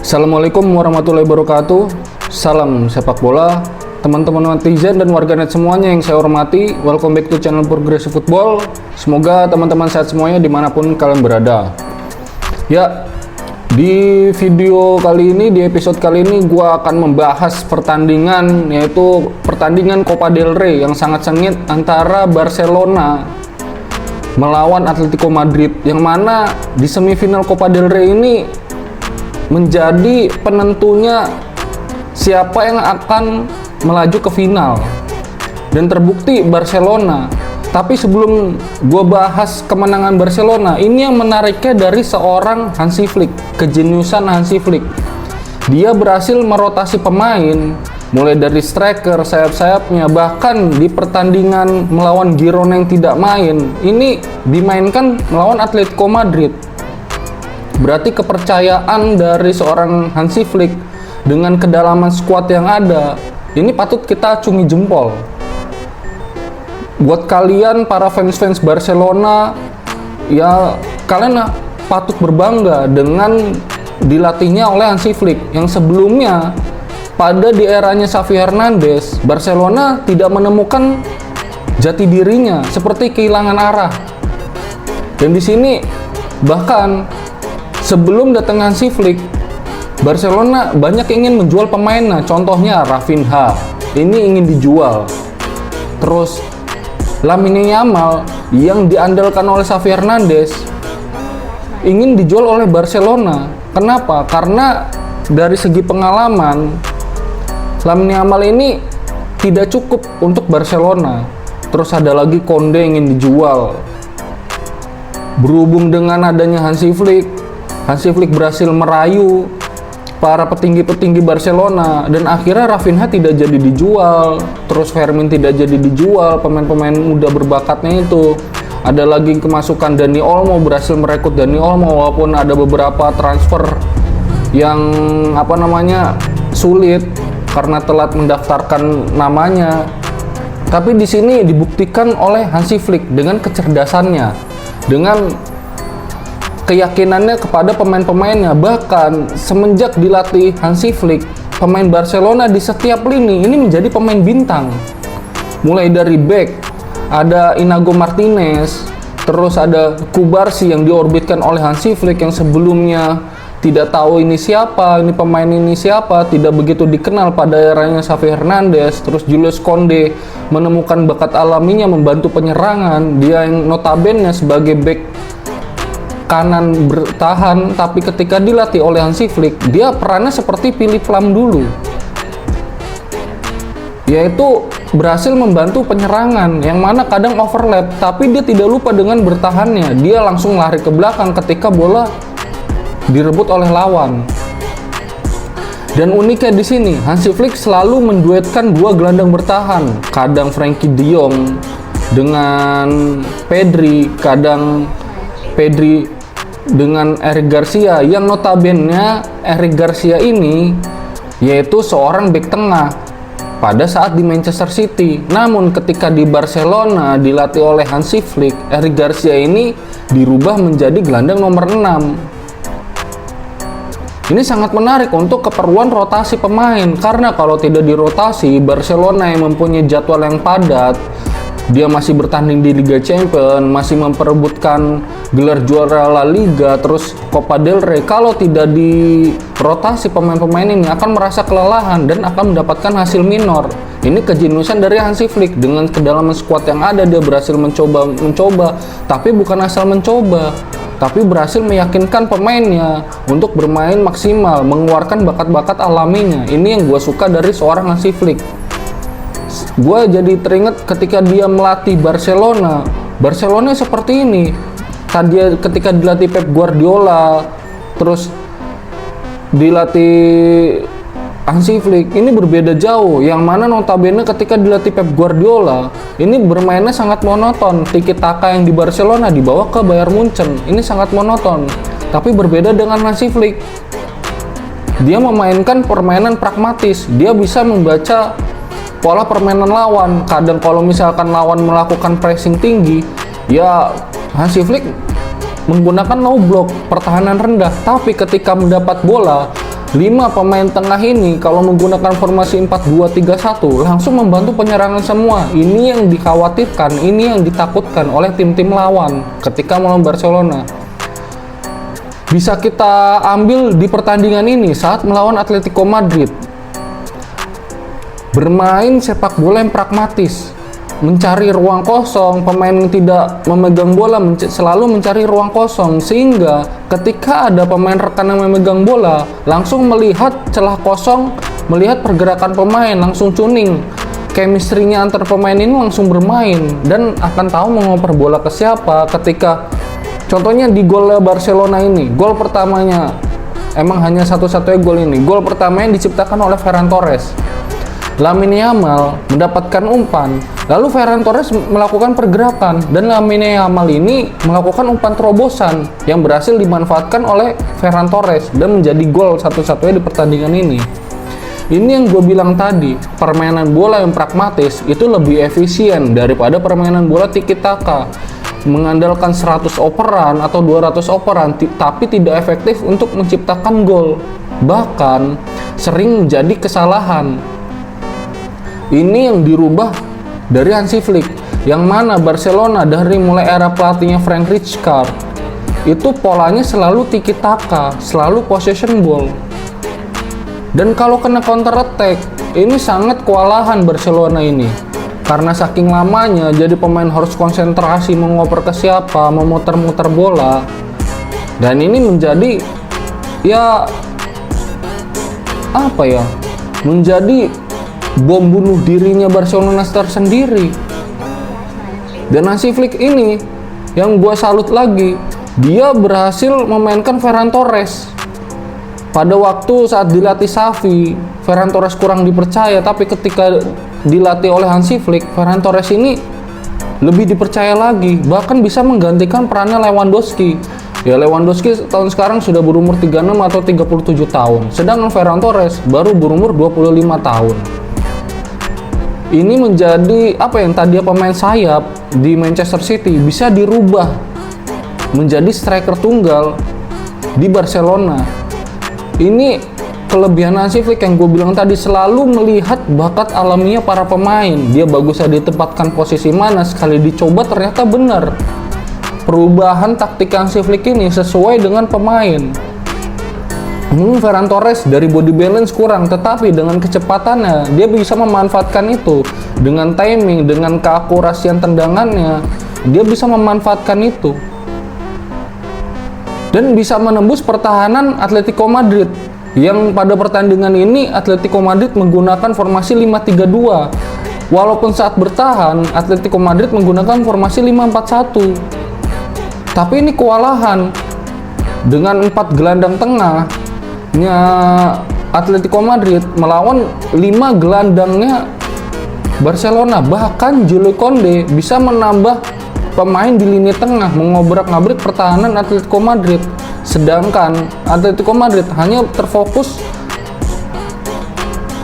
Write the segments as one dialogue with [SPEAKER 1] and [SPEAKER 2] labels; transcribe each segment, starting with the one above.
[SPEAKER 1] Assalamualaikum warahmatullahi wabarakatuh. Salam sepak bola, teman-teman netizen dan warganet semuanya yang saya hormati. Welcome back to channel Progressive Football. Semoga teman-teman sehat semuanya dimanapun kalian berada. Ya, di video kali ini, di episode kali ini, gua akan membahas pertandingan, yaitu pertandingan Copa del Rey yang sangat sengit antara Barcelona melawan Atletico Madrid, yang mana di semifinal Copa del Rey ini menjadi penentunya siapa yang akan melaju ke final, dan terbukti Barcelona. Tapi sebelum gue bahas kemenangan Barcelona, ini yang menariknya dari seorang Hansi Flick, kejeniusan Hansi Flick. Dia berhasil merotasi pemain mulai dari striker, sayap-sayapnya, bahkan di pertandingan melawan Girona yang tidak main, ini dimainkan melawan Atletico Madrid. Berarti kepercayaan dari seorang Hansi Flick dengan kedalaman skuad yang ada, ini patut kita acungi jempol. Buat kalian para fans-fans Barcelona, ya kalian patut berbangga dengan dilatihnya oleh Hansi Flick, yang sebelumnya pada di eranya Xavi Hernandez, Barcelona tidak menemukan jati dirinya, seperti kehilangan arah. Dan di sini bahkan sebelum datang Hansi Flick, Barcelona banyak ingin menjual pemainnya. Contohnya Rafinha, ini ingin dijual. Terus Lamine Yamal yang diandalkan oleh Xavi Hernandez ingin dijual oleh Barcelona. Kenapa? Karena dari segi pengalaman, Lamine Yamal ini tidak cukup untuk Barcelona. Terus ada lagi Konde ingin dijual. Berhubung dengan adanya Hansi Flick berhasil merayu para petinggi-petinggi Barcelona, dan akhirnya Rafinha tidak jadi dijual, terus Fermin tidak jadi dijual, pemain-pemain muda berbakatnya itu. Ada lagi kemasukan Dani Olmo, berhasil merekrut Dani Olmo, walaupun ada beberapa transfer yang sulit karena telat mendaftarkan namanya. Tapi di sini dibuktikan oleh Hansi Flick dengan kecerdasannya, dengan keyakinannya kepada pemain-pemainnya. Bahkan semenjak dilatih Hansi Flick, pemain Barcelona di setiap lini ini menjadi pemain bintang. Mulai dari back, ada Inigo Martinez, terus ada Cubarsí yang diorbitkan oleh Hansi Flick, yang sebelumnya tidak tahu ini siapa, ini pemain ini siapa, tidak begitu dikenal pada eranya Xavi Hernandez. Terus Julius Konde menemukan bakat alaminya membantu penyerangan. Dia yang notabene sebagai back kanan bertahan, tapi ketika dilatih oleh Hansi Flick, dia perannya seperti Philipp Lahm dulu, yaitu berhasil membantu penyerangan yang mana kadang overlap, tapi dia tidak lupa dengan bertahannya. Dia langsung lari ke belakang ketika bola direbut oleh lawan. Dan uniknya di sini, Hansi Flick selalu menduetkan dua gelandang bertahan, kadang Frenkie de Jong dengan Pedri, kadang Pedri dengan Eric Garcia, yang notabene Eric Garcia ini yaitu seorang bek tengah pada saat di Manchester City. Namun ketika di Barcelona dilatih oleh Hansi Flick, Eric Garcia ini dirubah menjadi gelandang nomor 6. Ini sangat menarik untuk keperluan rotasi pemain, karena kalau tidak dirotasi, Barcelona yang mempunyai jadwal yang padat, dia masih bertanding di Liga Champions, masih memperebutkan gelar juara La Liga, terus Copa del Rey. Kalau tidak dirotasi, pemain-pemain ini akan merasa kelelahan dan akan mendapatkan hasil minor. Ini kejeniusan dari Hansi Flick. Dengan kedalaman skuad yang ada, dia berhasil mencoba, tapi bukan asal mencoba, tapi berhasil meyakinkan pemainnya untuk bermain maksimal, mengeluarkan bakat-bakat alaminya. Ini yang gue suka dari seorang Hansi Flick. Gue jadi teringat ketika dia melatih Barcelona seperti ini. Tadi ketika dilatih Pep Guardiola, terus dilatih Hansi Flick, ini berbeda jauh. Yang mana notabene ketika dilatih Pep Guardiola, ini bermainnya sangat monoton. Tiki taka yang di Barcelona dibawa ke Bayern Munchen, ini sangat monoton. Tapi berbeda dengan Hansi Flick, dia memainkan permainan pragmatis. Dia bisa membaca pola permainan lawan. Kadang kalau misalkan lawan melakukan pressing tinggi, ya Hansi Flick menggunakan low block, pertahanan rendah. Tapi ketika mendapat bola, 5 pemain tengah ini kalau menggunakan formasi 4-2-3-1 langsung membantu penyerangan semua. Ini yang dikhawatirkan, ini yang ditakutkan oleh tim-tim lawan ketika melawan Barcelona. Bisa kita ambil di pertandingan ini saat melawan Atletico Madrid. Bermain sepak bola yang pragmatis, mencari ruang kosong, pemain yang tidak memegang bola selalu mencari ruang kosong, sehingga ketika ada pemain rekan yang memegang bola langsung melihat celah kosong, melihat pergerakan pemain, langsung tuning chemistry-nya antar pemain ini, langsung bermain dan akan tahu mau ngoper bola ke siapa. Ketika contohnya di gol Barcelona ini, gol pertamanya emang hanya satu-satunya gol ini, gol pertamanya diciptakan oleh Ferran Torres. Lamine Yamal mendapatkan umpan, lalu Ferran Torres melakukan pergerakan, dan Lamine Yamal ini melakukan umpan terobosan yang berhasil dimanfaatkan oleh Ferran Torres dan menjadi gol satu-satunya di pertandingan ini. Ini yang gue bilang tadi, permainan bola yang pragmatis itu lebih efisien daripada permainan bola tiki taka, mengandalkan 100 operan atau 200 operan tapi tidak efektif untuk menciptakan gol, bahkan sering menjadi kesalahan. Ini yang dirubah dari Hansi Flick, yang mana Barcelona dari mulai era pelatihnya Frank Rijkaard itu polanya selalu tiki taka, selalu possession ball. Dan kalau kena counter attack, ini sangat kewalahan Barcelona ini. Karena saking lamanya, jadi pemain harus konsentrasi mengoper ke siapa, memutar-mutar bola. Dan ini menjadi menjadi bom bunuh dirinya Barcelona tersendiri. Dan Hansi Flick ini yang gue salut lagi, dia berhasil memainkan Ferran Torres. Pada waktu saat dilatih Xavi, Ferran Torres kurang dipercaya, tapi ketika dilatih oleh Hansi Flick, Ferran Torres ini lebih dipercaya lagi, bahkan bisa menggantikan perannya Lewandowski. Ya, Lewandowski tahun sekarang sudah berumur 36 atau 37 tahun, sedangkan Ferran Torres baru berumur 25 tahun. Ini menjadi yang tadi pemain sayap di Manchester City bisa dirubah menjadi striker tunggal di Barcelona. Ini kelebihan Hansi Flick yang gue bilang tadi, selalu melihat bakat alamiah para pemain. Dia bagusnya ditempatkan posisi mana, sekali dicoba ternyata benar. Perubahan taktik Hansi Flick ini sesuai dengan pemain. Ferran Torres dari body balance kurang, tetapi dengan kecepatannya dia bisa memanfaatkan itu. Dengan timing, dengan keakurasian tendangannya, dia bisa memanfaatkan itu dan bisa menembus pertahanan Atletico Madrid, yang pada pertandingan ini Atletico Madrid menggunakan formasi 5-3-2. Walaupun saat bertahan Atletico Madrid menggunakan formasi 5-4-1, tapi ini kewalahan dengan 4 gelandang tengah Atletico Madrid melawan 5 gelandangnya Barcelona. Bahkan Jules Koundé bisa menambah pemain di lini tengah, mengobrak-ngabrik pertahanan Atletico Madrid. Sedangkan Atletico Madrid hanya terfokus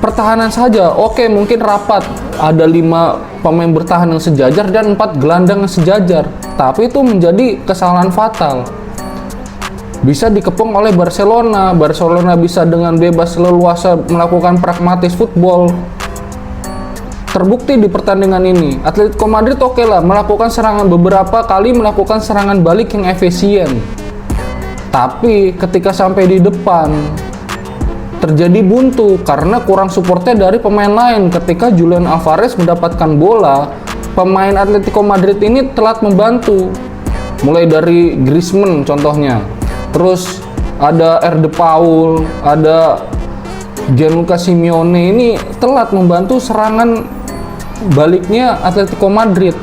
[SPEAKER 1] pertahanan saja. Oke, mungkin rapat, ada 5 pemain bertahan yang sejajar dan 4 gelandang yang sejajar, tapi itu menjadi kesalahan fatal. Bisa dikepung oleh Barcelona. Barcelona bisa dengan bebas leluasa melakukan pragmatis football. Terbukti di pertandingan ini, Atletico Madrid melakukan serangan, beberapa kali melakukan serangan balik yang efisien. Tapi ketika sampai di depan terjadi buntu karena kurang supportnya dari pemain lain. Ketika Julian Alvarez mendapatkan bola, pemain Atletico Madrid ini telat membantu. Mulai dari Griezmann contohnya. Terus ada De Paul, ada Gianluca Simeone, ini telat membantu serangan baliknya Atletico Madrid.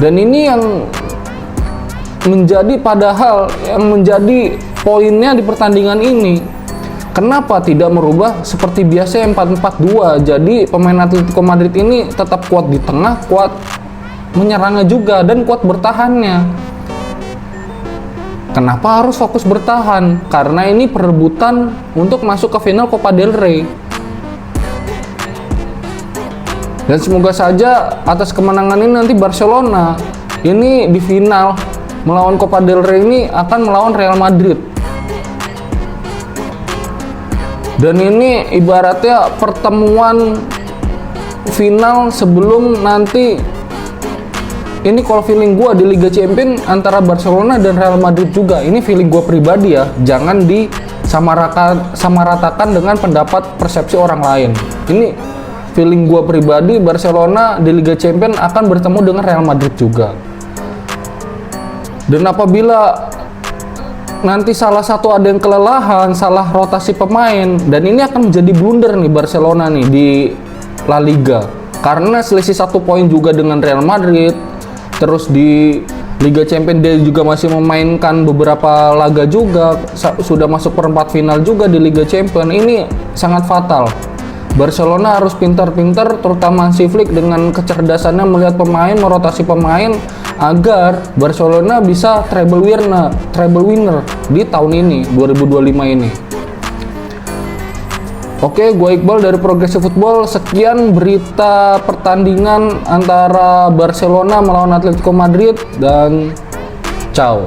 [SPEAKER 1] Dan ini yang menjadi poinnya di pertandingan ini. Kenapa tidak merubah seperti biasa 4-4-2? Jadi pemain Atletico Madrid ini tetap kuat di tengah, kuat menyerangnya juga, dan kuat bertahannya. Kenapa harus fokus bertahan? Karena ini perebutan untuk masuk ke final Copa del Rey. Dan semoga saja atas kemenangan ini nanti Barcelona ini di final melawan Copa del Rey ini akan melawan Real Madrid. Dan ini ibaratnya pertemuan final sebelum nanti, ini kalau feeling gue di Liga Champions antara Barcelona dan Real Madrid juga. Ini feeling gue pribadi ya, jangan disamaratakan dengan pendapat persepsi orang lain. Ini feeling gue pribadi, Barcelona di Liga Champions akan bertemu dengan Real Madrid juga. Dan apabila nanti salah satu ada yang kelelahan, salah rotasi pemain, dan ini akan menjadi blunder nih Barcelona nih di La Liga, karena selisih 1 poin juga dengan Real Madrid. Terus di Liga Champions dia juga masih memainkan beberapa laga juga, sudah masuk perempat final juga di Liga Champions. Ini sangat fatal. Barcelona harus pintar-pintar, terutama Hansi Flick dengan kecerdasannya melihat pemain, merotasi pemain agar Barcelona bisa treble winner di tahun ini, 2025 ini. Oke, gue Iqbal dari Progressive Football. Sekian berita pertandingan antara Barcelona melawan Atletico Madrid, dan ciao.